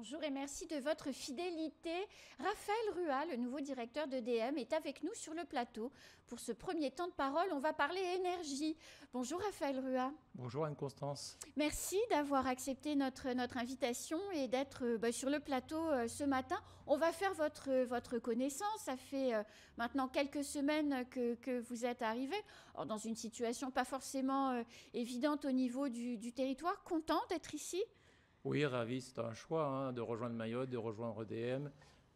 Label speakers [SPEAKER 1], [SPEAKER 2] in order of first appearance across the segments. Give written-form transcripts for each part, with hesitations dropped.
[SPEAKER 1] Bonjour et merci de votre fidélité. Raphaël Ruat, le nouveau directeur d'EDM, est avec nous sur le plateau. Pour ce premier temps de parole, on va parler énergie. Bonjour Raphaël Ruat.
[SPEAKER 2] Bonjour Anne-Constance.
[SPEAKER 1] Merci d'avoir accepté notre invitation et d'être sur le plateau ce matin. On va faire votre connaissance. Ça fait maintenant quelques semaines que vous êtes arrivé dans une situation pas forcément évidente au niveau du territoire. Content d'être ici ?
[SPEAKER 2] Oui, ravi, c'est un choix de rejoindre Mayotte, de rejoindre EDM.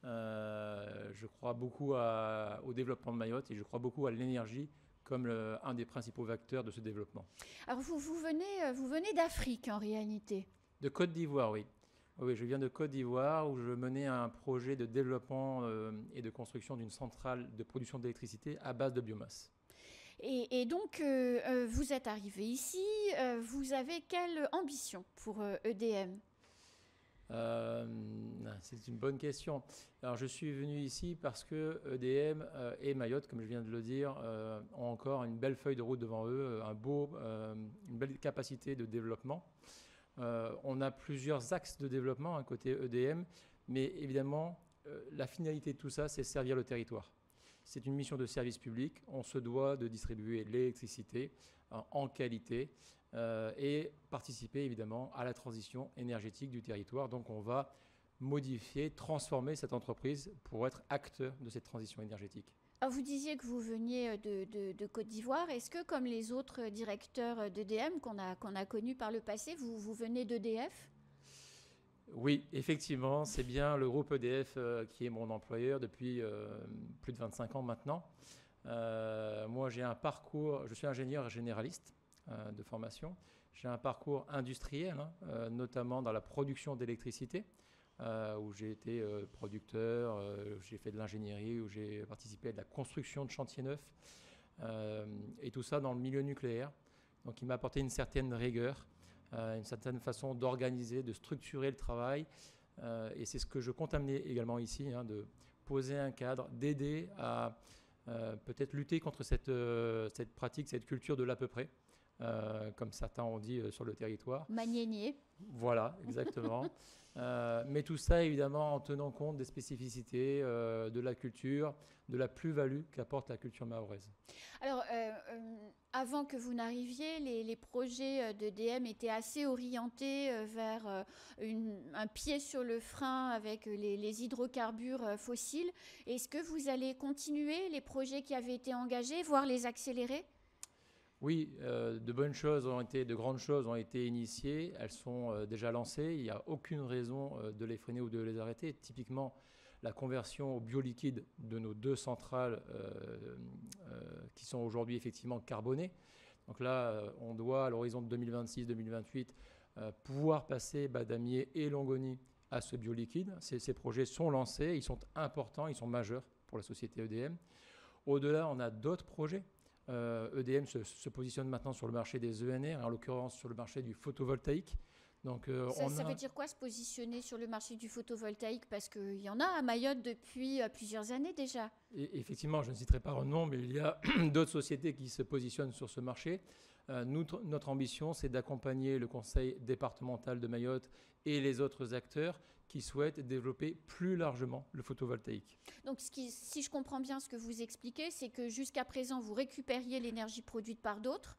[SPEAKER 2] Je crois beaucoup au développement de Mayotte et je crois beaucoup à l'énergie comme un des principaux vecteurs de ce développement.
[SPEAKER 1] Alors vous venez d'Afrique en réalité.
[SPEAKER 2] De Côte d'Ivoire, oui. Oui, je viens de Côte d'Ivoire où je menais un projet de développement et de construction d'une centrale de production d'électricité à base de biomasse.
[SPEAKER 1] Et donc, vous êtes arrivé ici, vous avez quelle ambition pour EDM ?
[SPEAKER 2] C'est une bonne question. Alors, je suis venu ici parce que EDM et Mayotte, comme je viens de le dire, ont encore une belle feuille de route devant eux, une belle capacité de développement. On a plusieurs axes de développement à côté EDM, mais évidemment, la finalité de tout ça, c'est servir le territoire. C'est une mission de service public. On se doit de distribuer l'électricité en qualité et participer évidemment à la transition énergétique du territoire. Donc on va modifier, transformer cette entreprise pour être acteur de cette transition énergétique.
[SPEAKER 1] Alors vous disiez que vous veniez de Côte d'Ivoire. Est-ce que, comme les autres directeurs d'EDM qu'on a connus par le passé, vous venez d'EDF ?
[SPEAKER 2] Oui, effectivement, c'est bien le groupe EDF qui est mon employeur depuis plus de 25 ans maintenant. Moi, j'ai un parcours, je suis ingénieur généraliste de formation. J'ai un parcours industriel, notamment dans la production d'électricité, où j'ai été producteur, j'ai fait de l'ingénierie, où j'ai participé à de la construction de chantiers neufs, et tout ça dans le milieu nucléaire. Donc, il m'a apporté une certaine rigueur. Une certaine façon d'organiser, de structurer le travail. Et c'est ce que je compte amener également ici, de poser un cadre, d'aider à peut-être lutter contre cette pratique, cette culture de l'à peu près, comme certains ont dit sur le territoire.
[SPEAKER 1] Manier.
[SPEAKER 2] Voilà, exactement. Mais tout ça, évidemment, en tenant compte des spécificités de la culture, de la plus-value qu'apporte la culture mahoraise.
[SPEAKER 1] Alors, avant que vous n'arriviez, les projets d'EDM étaient assez orientés vers un pied sur le frein avec les hydrocarbures fossiles. Est-ce que vous allez continuer les projets qui avaient été engagés, voire les accélérer ?
[SPEAKER 2] Oui, de grandes choses ont été initiées. Elles sont déjà lancées. Il n'y a aucune raison de les freiner ou de les arrêter. Typiquement, la conversion au bioliquide de nos deux centrales qui sont aujourd'hui effectivement carbonées. Donc là, on doit, à l'horizon de 2026-2028, pouvoir passer Badamier et Longoni à ce bioliquide. Ces projets sont lancés, ils sont importants, ils sont majeurs pour la société EDM. Au-delà, on a d'autres projets. EDM se positionne maintenant sur le marché des ENR, en l'occurrence sur le marché du photovoltaïque. Donc,
[SPEAKER 1] ça veut dire quoi, se positionner sur le marché du photovoltaïque ? Parce qu'il y en a à Mayotte depuis plusieurs années déjà.
[SPEAKER 2] Et effectivement, je ne citerai pas un nom, mais il y a d'autres sociétés qui se positionnent sur ce marché. Notre ambition, c'est d'accompagner le conseil départemental de Mayotte et les autres acteurs qui souhaitent développer plus largement le photovoltaïque.
[SPEAKER 1] Donc, si je comprends bien ce que vous expliquez, c'est que jusqu'à présent, vous récupériez l'énergie produite par d'autres,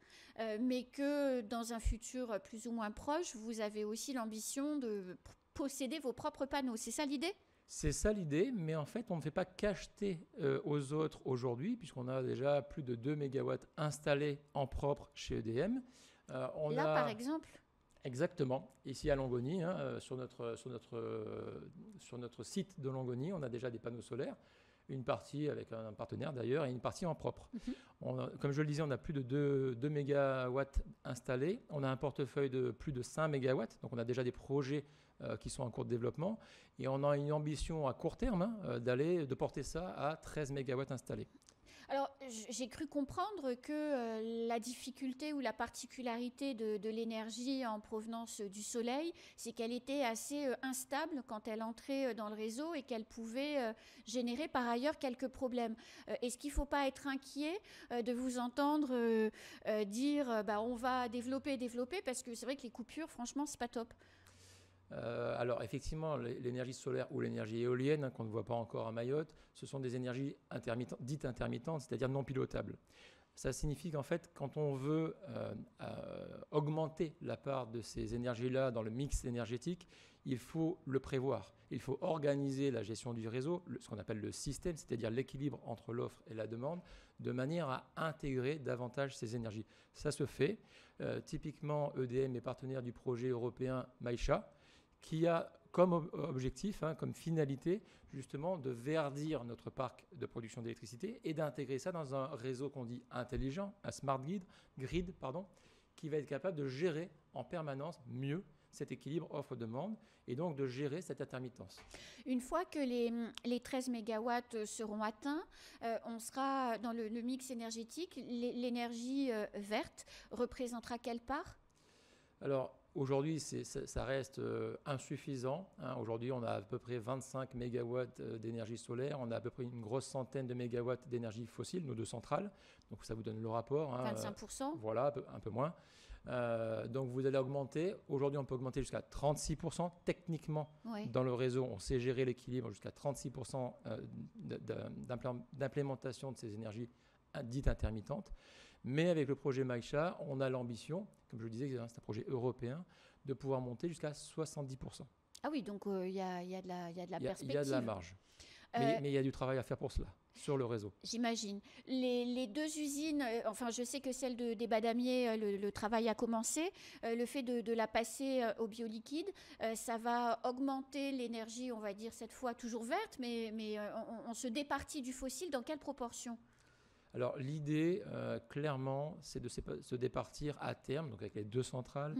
[SPEAKER 1] mais que dans un futur plus ou moins proche, vous avez aussi l'ambition de posséder vos propres panneaux. C'est ça l'idée ?
[SPEAKER 2] C'est ça l'idée, mais en fait, on ne fait pas qu'acheter aux autres aujourd'hui, puisqu'on a déjà plus de 2 MW installés en propre chez EDM.
[SPEAKER 1] Par exemple ?
[SPEAKER 2] Exactement. Ici à Longoni, sur notre site de Longoni, on a déjà des panneaux solaires. Une partie avec un partenaire d'ailleurs et une partie en propre. Comme je le disais, on a plus de 2 MW installés. On a un portefeuille de plus de 5 MW. Donc on a déjà des projets qui sont en cours de développement. Et on a une ambition à court terme de porter ça à 13 MW installés.
[SPEAKER 1] Alors, j'ai cru comprendre que la difficulté ou la particularité de l'énergie en provenance du soleil, c'est qu'elle était assez instable quand elle entrait dans le réseau et qu'elle pouvait générer par ailleurs quelques problèmes. Est-ce qu'il ne faut pas être inquiet de vous entendre dire on va développer, parce que c'est vrai que les coupures, franchement, c'est pas top.
[SPEAKER 2] Alors effectivement, l'énergie solaire ou l'énergie éolienne, qu'on ne voit pas encore à Mayotte, ce sont des énergies dites intermittentes, c'est-à-dire non pilotables. Ça signifie qu'en fait, quand on veut augmenter la part de ces énergies-là dans le mix énergétique, il faut le prévoir. Il faut organiser la gestion du réseau, ce qu'on appelle le système, c'est-à-dire l'équilibre entre l'offre et la demande, de manière à intégrer davantage ces énergies. Ça se fait. Typiquement, EDM est partenaire du projet européen Maïcha, qui a comme objectif, comme finalité, justement, de verdir notre parc de production d'électricité et d'intégrer ça dans un réseau qu'on dit intelligent, un smart grid, qui va être capable de gérer en permanence mieux cet équilibre offre-demande et donc de gérer cette intermittence.
[SPEAKER 1] Une fois que les 13 mégawatts seront atteints, on sera dans le mix énergétique. L'énergie verte représentera quelle part ?
[SPEAKER 2] Alors, aujourd'hui, ça reste insuffisant. Aujourd'hui, on a à peu près 25 mégawatts d'énergie solaire. On a à peu près une grosse centaine de mégawatts d'énergie fossile, nos deux centrales. Donc, ça vous donne le rapport.
[SPEAKER 1] 25%.
[SPEAKER 2] Voilà, un peu moins. Donc, vous allez augmenter. Aujourd'hui, on peut augmenter jusqu'à 36%. Techniquement, dans le réseau, on sait gérer l'équilibre jusqu'à 36% d'implémentation de ces énergies dites intermittentes. Mais avec le projet Maïcha, on a l'ambition, comme je le disais, c'est un projet européen, de pouvoir monter jusqu'à 70%.
[SPEAKER 1] Ah oui, donc il y a de la perspective.
[SPEAKER 2] Il y a de la marge. Mais il y a du travail à faire pour cela, sur le réseau.
[SPEAKER 1] J'imagine. Les deux usines, je sais que celle des Badamiers, le travail a commencé. Le fait de la passer au bioliquide, ça va augmenter l'énergie, on va dire cette fois toujours verte, mais on se départit du fossile. Dans quelle proportion ?
[SPEAKER 2] Alors l'idée, clairement, c'est de se départir à terme, donc avec les deux centrales,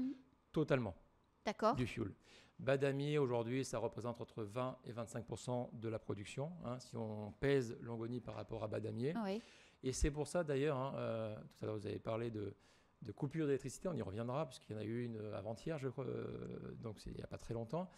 [SPEAKER 2] totalement du fuel. Badamier, aujourd'hui, ça représente entre 20 et 25% de la production, si on pèse Longoni par rapport à Badamier.
[SPEAKER 1] Oui.
[SPEAKER 2] Et c'est pour ça, d'ailleurs, tout à l'heure, vous avez parlé de coupure d'électricité, on y reviendra, puisqu'il y en a eu une avant-hier, je crois, donc il n'y a pas très longtemps.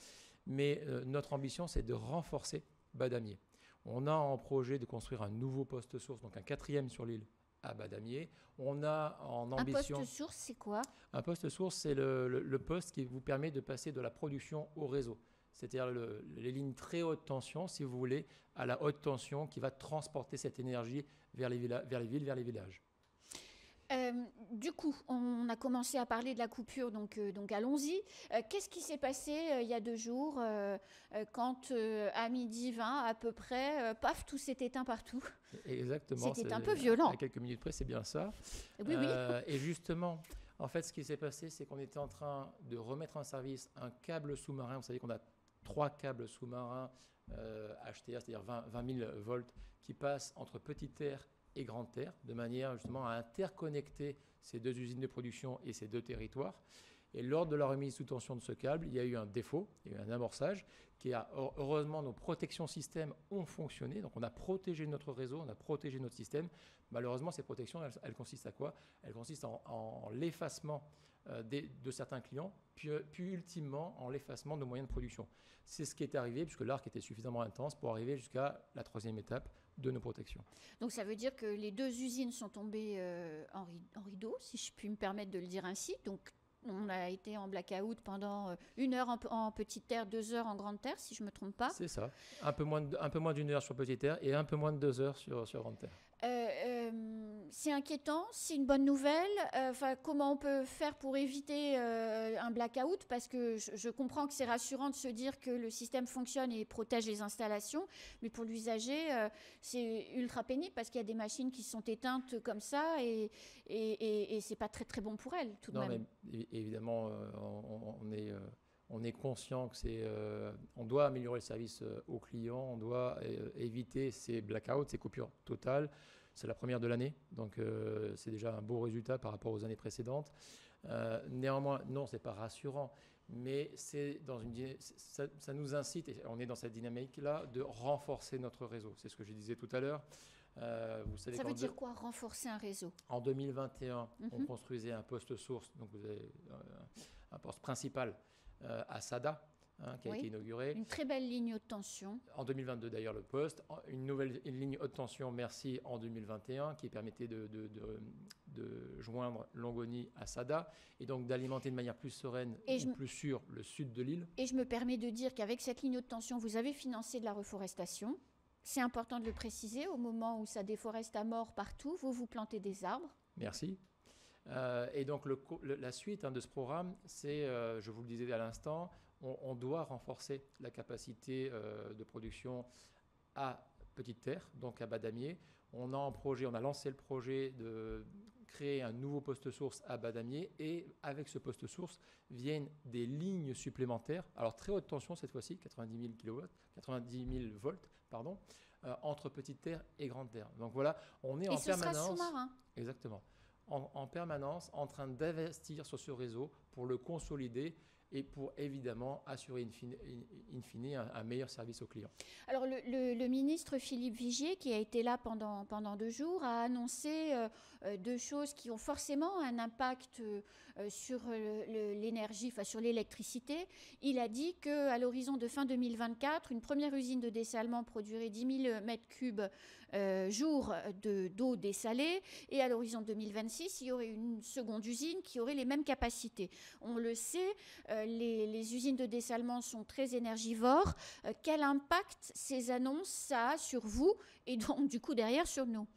[SPEAKER 2] Mais notre ambition, c'est de renforcer Badamier. On a en projet de construire un nouveau poste source, donc un 4e sur l'île à Badamier. On a en ambition...
[SPEAKER 1] Un poste source, c'est quoi ?
[SPEAKER 2] Un poste source, c'est le poste qui vous permet de passer de la production au réseau. C'est-à-dire les lignes très haute tension, si vous voulez, à la haute tension qui va transporter cette énergie vers les villes, vers les villages.
[SPEAKER 1] Du coup, on a commencé à parler de la coupure, donc allons-y. Qu'est-ce qui s'est passé il y a 2 jours quand à 12h20 à peu près, paf, tout s'est éteint partout.
[SPEAKER 2] Exactement.
[SPEAKER 1] C'était un peu violent.
[SPEAKER 2] À quelques minutes près, c'est bien ça.
[SPEAKER 1] Oui.
[SPEAKER 2] Et justement, en fait, ce qui s'est passé, c'est qu'on était en train de remettre en service un câble sous-marin. Vous savez qu'on a 3 câbles sous-marins HTA, c'est-à-dire 20 000 volts, qui passent entre Petite Terre et Grande Terre, de manière justement à interconnecter ces 2 usines de production et ces 2 territoires. Et lors de la remise sous tension de ce câble, il y a eu un défaut, il y a eu un amorçage, heureusement, nos protections système ont fonctionné, donc on a protégé notre réseau, on a protégé notre système. Malheureusement, ces protections, elles consistent à quoi ? Elles consistent en l'effacement de certains clients, puis ultimement en l'effacement de moyens de production. C'est ce qui est arrivé, puisque l'arc était suffisamment intense pour arriver jusqu'à la 3e étape de nos protections.
[SPEAKER 1] Donc ça veut dire que les 2 usines sont tombées en rideau, si je puis me permettre de le dire ainsi. Donc on a été en blackout pendant 1 heure en Petite Terre, 2 heures en Grande Terre, si je ne me trompe pas.
[SPEAKER 2] C'est ça. Un peu moins d'1 heure sur Petite Terre et un peu moins de 2 heures sur Grande Terre.
[SPEAKER 1] C'est inquiétant, c'est une bonne nouvelle. Comment on peut faire pour éviter un blackout ? Parce que je comprends que c'est rassurant de se dire que le système fonctionne et protège les installations, mais pour l'usager, c'est ultra pénible parce qu'il y a des machines qui sont éteintes comme ça et c'est pas très très bon pour elles tout de même.
[SPEAKER 2] Non, mais évidemment, on est conscient que on doit améliorer le service aux clients, on doit éviter ces blackouts, ces coupures totales. C'est la première de l'année, donc c'est déjà un beau résultat par rapport aux années précédentes. Néanmoins, non, c'est pas rassurant, mais ça nous incite, et on est dans cette dynamique-là, de renforcer notre réseau. C'est ce que je disais tout à l'heure.
[SPEAKER 1] Vous savez, ça veut dire quoi, renforcer un réseau ?
[SPEAKER 2] En 2021, on construisait un poste source, donc vous avez un poste principal à Sada, qui a été inaugurée.
[SPEAKER 1] Une très belle ligne haute tension.
[SPEAKER 2] En 2022 d'ailleurs le poste, une ligne haute tension Merci en 2021 qui permettait de joindre Longoni à Sada et donc d'alimenter de manière plus sereine et plus sûre le sud de l'île.
[SPEAKER 1] Et je me permets de dire qu'avec cette ligne haute tension, vous avez financé de la reforestation. C'est important de le préciser, au moment où ça déforeste à mort partout, vous plantez des arbres.
[SPEAKER 2] Merci. Et donc la suite de ce programme, c'est, je vous le disais à l'instant, on doit renforcer la capacité de production à Petite Terre, donc à Badamier. On a lancé le projet de créer un nouveau poste source à Badamier et avec ce poste source viennent des lignes supplémentaires, alors très haute tension cette fois-ci, 90 000 volts, entre Petite Terre et Grande Terre. Donc voilà, on est en permanence.
[SPEAKER 1] Et ce sera sous-marin.
[SPEAKER 2] Exactement. En permanence en train d'investir sur ce réseau pour le consolider et pour évidemment assurer in fine un meilleur service aux clients.
[SPEAKER 1] Alors le ministre Philippe Vigier, qui a été là pendant 2 jours, a annoncé 2 choses qui ont forcément un impact sur l'énergie, enfin sur l'électricité. Il a dit qu'à l'horizon de fin 2024, une première usine de dessalement produirait 10 000 mètres cubes jour d'eau dessalée, et à l'horizon 2026, il y aurait une seconde usine qui aurait les mêmes capacités. On le sait, les usines de dessalement sont très énergivores. Quel impact ces annonces ça a sur vous et donc du coup derrière sur nous?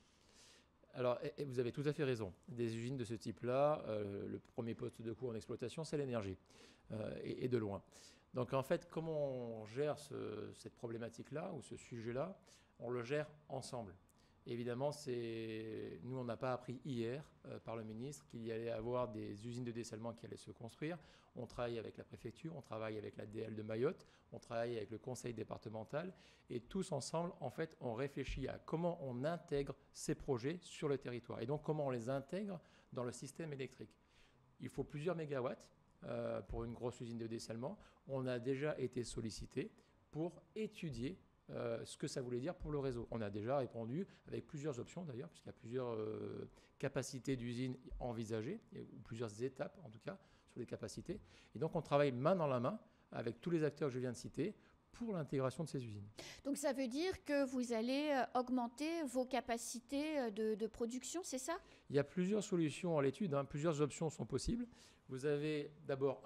[SPEAKER 2] Alors, vous avez tout à fait raison. Des usines de ce type-là, le premier poste de coût en exploitation, c'est l'énergie, et de loin. Donc en fait, comment on gère cette problématique-là ou ce sujet-là? On le gère ensemble. Évidemment, nous, on n'a pas appris hier par le ministre qu'il y allait avoir des usines de dessalement qui allaient se construire. On travaille avec la préfecture, on travaille avec la DL de Mayotte, on travaille avec le conseil départemental et tous ensemble, en fait, on réfléchit à comment on intègre ces projets sur le territoire et donc comment on les intègre dans le système électrique. Il faut plusieurs mégawatts pour une grosse usine de dessalement. On a déjà été sollicité pour étudier ce que ça voulait dire pour le réseau. On a déjà répondu avec plusieurs options d'ailleurs, puisqu'il y a plusieurs capacités d'usine envisagées, ou plusieurs étapes en tout cas, sur les capacités. Et donc on travaille main dans la main avec tous les acteurs que je viens de citer pour l'intégration de ces usines.
[SPEAKER 1] Donc ça veut dire que vous allez augmenter vos capacités de production, c'est ça?
[SPEAKER 2] Il y a plusieurs solutions à l'étude, plusieurs options sont possibles. Vous avez d'abord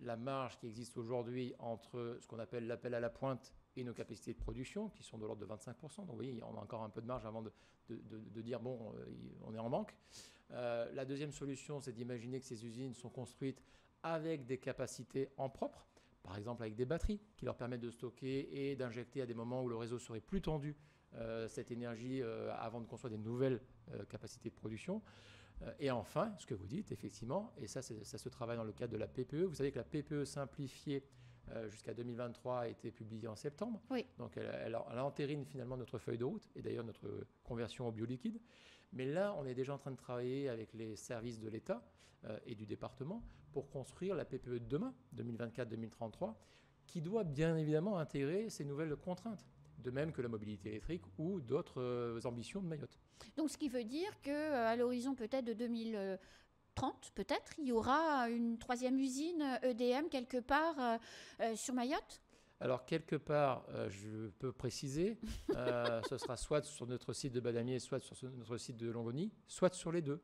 [SPEAKER 2] la marge qui existe aujourd'hui entre ce qu'on appelle l'appel à la pointe et nos capacités de production, qui sont de l'ordre de 25%. Donc vous voyez, on a encore un peu de marge avant de dire, bon, on est en manque. La deuxième solution, c'est d'imaginer que ces usines sont construites avec des capacités en propre, par exemple avec des batteries qui leur permettent de stocker et d'injecter à des moments où le réseau serait plus tendu cette énergie avant de construire des nouvelles capacités de production. Et enfin, ce que vous dites, effectivement, et ça se travaille dans le cadre de la PPE. Vous savez que la PPE simplifiée jusqu'à 2023 a été publiée en septembre.
[SPEAKER 1] Oui.
[SPEAKER 2] Donc elle entérine finalement notre feuille de route et d'ailleurs notre conversion au bioliquide. Mais là, on est déjà en train de travailler avec les services de l'État et du département pour construire la PPE de demain, 2024-2033, qui doit bien évidemment intégrer ces nouvelles contraintes, de même que la mobilité électrique ou d'autres ambitions de Mayotte.
[SPEAKER 1] Donc ce qui veut dire qu'à l'horizon peut-être de 2030, peut-être, il y aura une 3e usine EDM quelque part sur Mayotte?
[SPEAKER 2] Alors, quelque part, je peux préciser, ce sera soit sur notre site de Badamier, soit sur notre site de Longoni, soit sur les deux.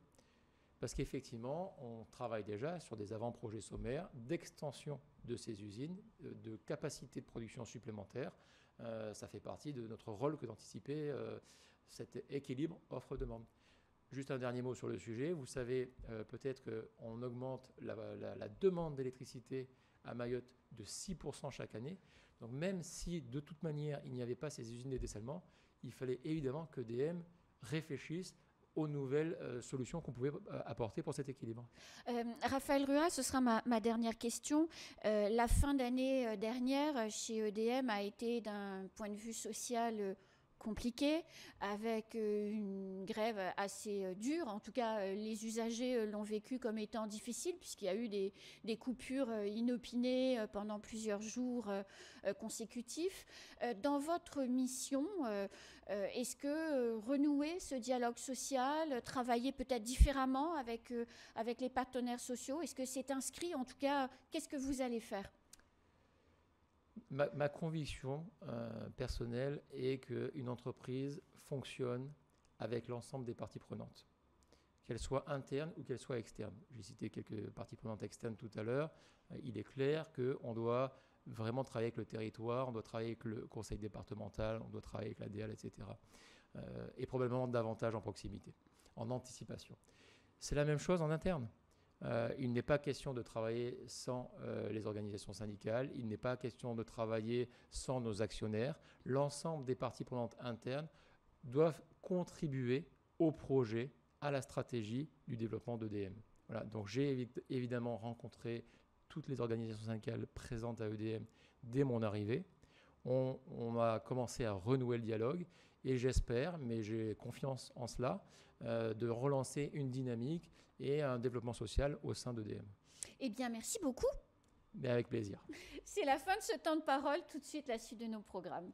[SPEAKER 2] Parce qu'effectivement, on travaille déjà sur des avant-projets sommaires d'extension de ces usines, de capacité de production supplémentaire. Ça fait partie de notre rôle que d'anticiper cet équilibre offre-demande. Juste un dernier mot sur le sujet. Vous savez peut-être qu'on augmente la demande d'électricité à Mayotte de 6% chaque année. Donc même si de toute manière il n'y avait pas ces usines de dessalement, il fallait évidemment que DM réfléchisse aux nouvelles solutions qu'on pouvait apporter pour cet équilibre.
[SPEAKER 1] Raphaël Ruat, ce sera ma dernière question. La fin d'année dernière chez EDM a été d'un point de vue social compliqué, avec une grève assez dure. En tout cas, les usagers l'ont vécu comme étant difficile, puisqu'il y a eu des coupures inopinées pendant plusieurs jours consécutifs. Dans votre mission, est-ce que renouer ce dialogue social, travailler peut-être différemment avec les partenaires sociaux, est-ce que c'est inscrit? En tout cas, qu'est-ce que vous allez faire?
[SPEAKER 2] Ma conviction personnelle est qu'une entreprise fonctionne avec l'ensemble des parties prenantes, qu'elles soient internes ou qu'elles soient externes. J'ai cité quelques parties prenantes externes tout à l'heure. Il est clair qu'on doit vraiment travailler avec le territoire, on doit travailler avec le conseil départemental, on doit travailler avec la DAL, etc. Et probablement davantage en proximité, en anticipation. C'est la même chose en interne. Il n'est pas question de travailler sans les organisations syndicales, il n'est pas question de travailler sans nos actionnaires. L'ensemble des parties prenantes internes doivent contribuer au projet, à la stratégie du développement d'EDM. Voilà, donc j'ai évidemment rencontré toutes les organisations syndicales présentes à EDM dès mon arrivée. On a commencé à renouer le dialogue et j'espère, mais j'ai confiance en cela, de relancer une dynamique et un développement social au sein d'EDM.
[SPEAKER 1] Eh bien, merci beaucoup.
[SPEAKER 2] Mais avec plaisir.
[SPEAKER 1] C'est la fin de ce temps de parole. Tout de suite, la suite de nos programmes.